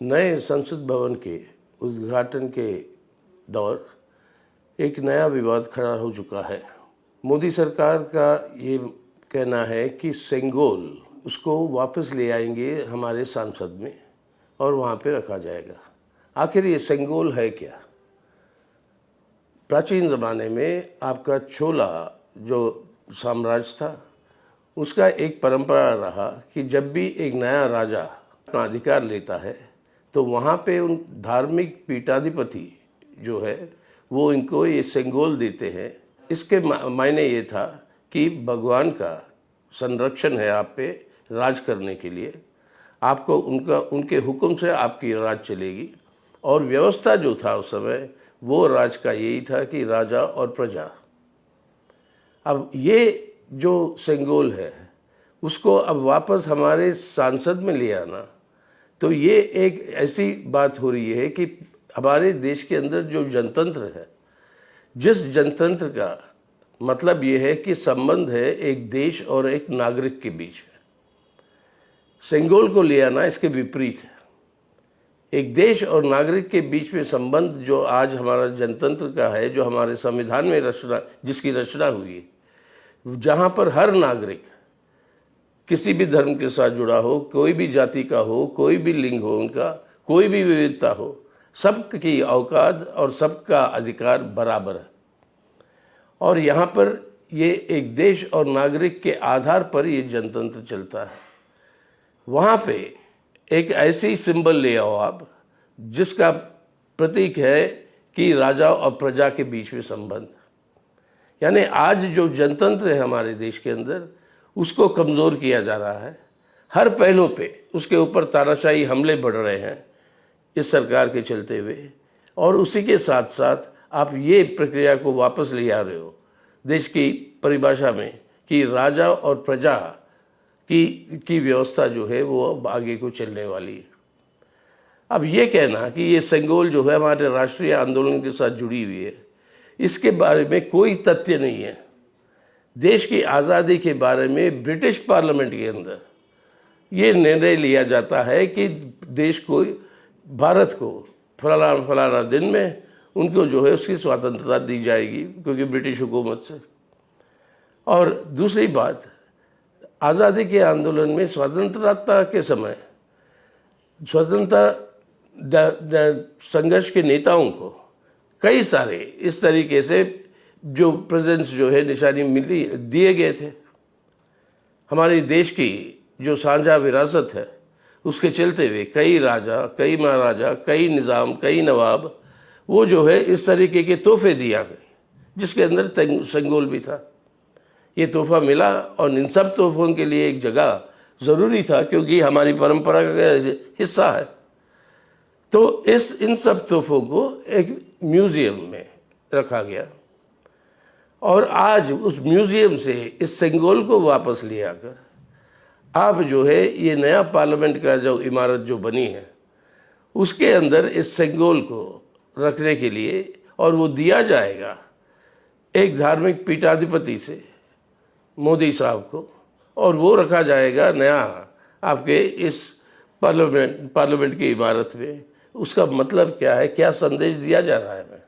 नए संसद भवन के उद्घाटन के दौर एक नया विवाद खड़ा हो चुका है। मोदी सरकार का ये कहना है कि सेंगोल उसको वापस ले आएंगे हमारे सांसद में और वहाँ पे रखा जाएगा। आखिर ये सेंगोल है क्या? प्राचीन ज़माने में आपका चोला जो साम्राज्य था उसका एक परंपरा रहा कि जब भी एक नया राजा अपना अधिकार लेता है तो वहाँ पे उन धार्मिक पीठाधिपति जो है वो इनको ये सेंगोल देते हैं। इसके मायने ये था कि भगवान का संरक्षण है आप पे राज करने के लिए, आपको उनके हुक्म से आपकी राज चलेगी। और व्यवस्था जो था उस समय वो राज का यही था कि राजा और प्रजा। अब ये जो सेंगोल है उसको अब वापस हमारे सांसद में ले आना, तो ये एक ऐसी बात हो रही है कि हमारे देश के अंदर जो जनतंत्र है, जिस जनतंत्र का मतलब ये है कि संबंध है एक देश और एक नागरिक के बीच में, सेंगोल को ले आना इसके विपरीत है। एक देश और नागरिक के बीच में संबंध जो आज हमारा जनतंत्र का है, जो हमारे संविधान में जिसकी रचना हुई है, जहाँ पर हर नागरिक किसी भी धर्म के साथ जुड़ा हो, कोई भी जाति का हो, कोई भी लिंग हो, उनका कोई भी विविधता हो, सबकी औकात और सबका अधिकार बराबर है। और यहाँ पर ये एक देश और नागरिक के आधार पर ये जनतंत्र चलता है। वहाँ पे एक ऐसी सिंबल ले आओ आप जिसका प्रतीक है कि राजा और प्रजा के बीच में संबंध। यानी आज जो जनतंत्र है हमारे देश के अंदर उसको कमज़ोर किया जा रहा है। हर पहलू पे उसके ऊपर तानाशाही हमले बढ़ रहे हैं इस सरकार के चलते हुए, और उसी के साथ साथ आप ये प्रक्रिया को वापस ले आ रहे हो देश की परिभाषा में कि राजा और प्रजा की व्यवस्था जो है वो अब आगे को चलने वाली है। अब ये कहना कि ये सेंगोल जो है हमारे राष्ट्रीय आंदोलन के साथ जुड़ी हुई है, इसके बारे में कोई तथ्य नहीं है। देश की आज़ादी के बारे में ब्रिटिश पार्लियामेंट के अंदर ये निर्णय लिया जाता है कि देश को, भारत को फलाना दिन में उनको जो है उसकी स्वतंत्रता दी जाएगी क्योंकि ब्रिटिश हुकूमत से। और दूसरी बात, आज़ादी के आंदोलन में स्वतंत्रता के समय स्वतंत्रता संघर्ष के नेताओं को कई सारे इस तरीके से जो प्रेजेंस जो है निशानी दिए गए थे। हमारे देश की जो साझा विरासत है उसके चलते हुए कई राजा, कई महाराजा, कई निज़ाम, कई नवाब वो जो है इस तरीके के तोहफे दिया गए, जिसके अंदर सेंगोल भी था। ये तोहफा मिला और इन सब तोहफों के लिए एक जगह ज़रूरी था क्योंकि हमारी परंपरा का हिस्सा है। तो इन सब तोहफों को एक म्यूज़ियम में रखा गया और आज उस म्यूज़ियम से इस सेंगोल को वापस ले आकर आप जो है ये नया पार्लियामेंट का जो इमारत जो बनी है उसके अंदर इस सेंगोल को रखने के लिए, और वो दिया जाएगा एक धार्मिक पीठाधिपति से, मोदी साहब को, और वो रखा जाएगा नया आपके इस पार्लियामेंट की इमारत में। उसका मतलब क्या है, क्या संदेश दिया जा रहा है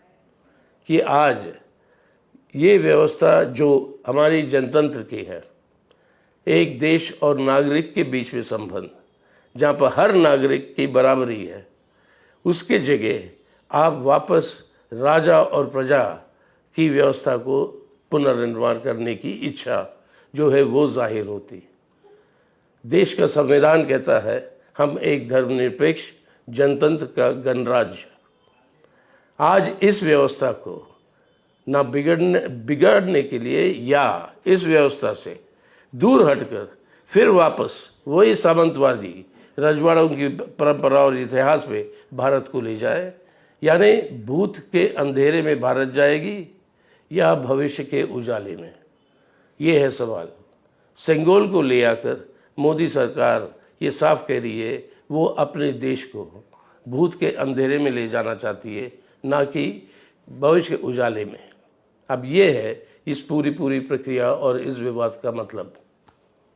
कि आज ये व्यवस्था जो हमारी जनतंत्र की है, एक देश और नागरिक के बीच में संबंध, जहाँ पर हर नागरिक की बराबरी है, उसके जगह आप वापस राजा और प्रजा की व्यवस्था को पुनर्निर्माण करने की इच्छा जो है वो जाहिर होती। देश का संविधान कहता है हम एक धर्मनिरपेक्ष जनतंत्र का गणराज्य। आज इस व्यवस्था को ना बिगाड़ने के लिए या इस व्यवस्था से दूर हटकर फिर वापस वही सामंतवादी रजवाड़ों की परंपरा और इतिहास में भारत को ले जाए, यानी भूत के अंधेरे में भारत जाएगी या भविष्य के उजाले में, ये है सवाल। सेंगोल को ले आकर मोदी सरकार ये साफ कह रही है वो अपने देश को भूत के अंधेरे में ले जाना चाहती है, ना कि भविष्य के उजाले में। अब ये है इस पूरी प्रक्रिया और इस विवाद का मतलब।